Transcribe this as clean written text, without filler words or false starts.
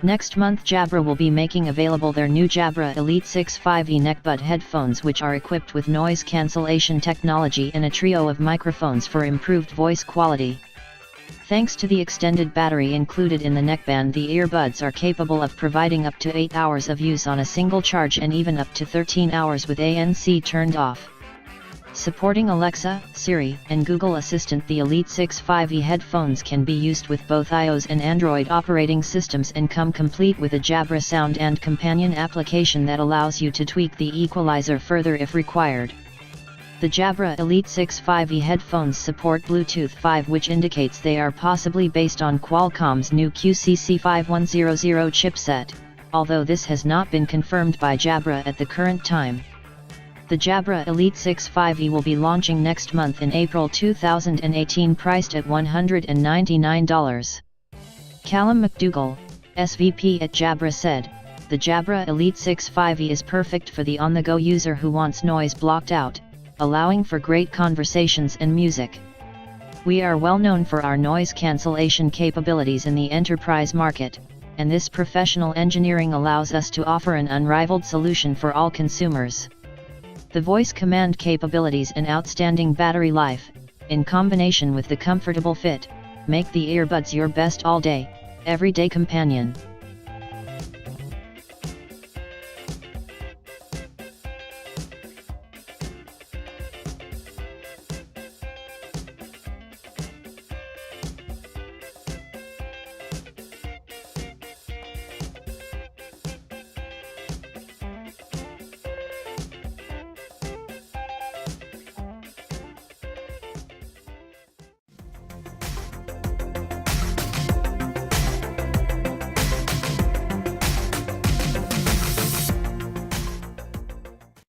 Next month Jabra will be making available their new Jabra Elite 6 5e neckbud headphones, which are equipped with noise cancellation technology and a trio of microphones for improved voice quality. Thanks to the extended battery included in the neckband, the earbuds are capable of providing up to 8 hours of use on a single charge and even up to 13 hours with ANC turned off. Supporting Alexa, Siri, and Google Assistant, the Elite 6 5e headphones can be used with both iOS and Android operating systems and come complete with a Jabra Sound and Companion application that allows you to tweak the equalizer further if required. The Jabra Elite 6 5e headphones support Bluetooth 5, which indicates they are possibly based on Qualcomm's new QCC5100 chipset, although this has not been confirmed by Jabra at the current time. The Jabra Elite 6 5e will be launching next month in April 2018, priced at $199. Calum MacDougall, SVP at Jabra, said, "The Jabra Elite 6 5e is perfect for the on-the-go user who wants noise blocked out, allowing for great conversations and music. We are well known for our noise cancellation capabilities in the enterprise market, and this professional engineering allows us to offer an unrivaled solution for all consumers. The voice command capabilities and outstanding battery life, in combination with the comfortable fit, make the earbuds your best all-day, everyday companion."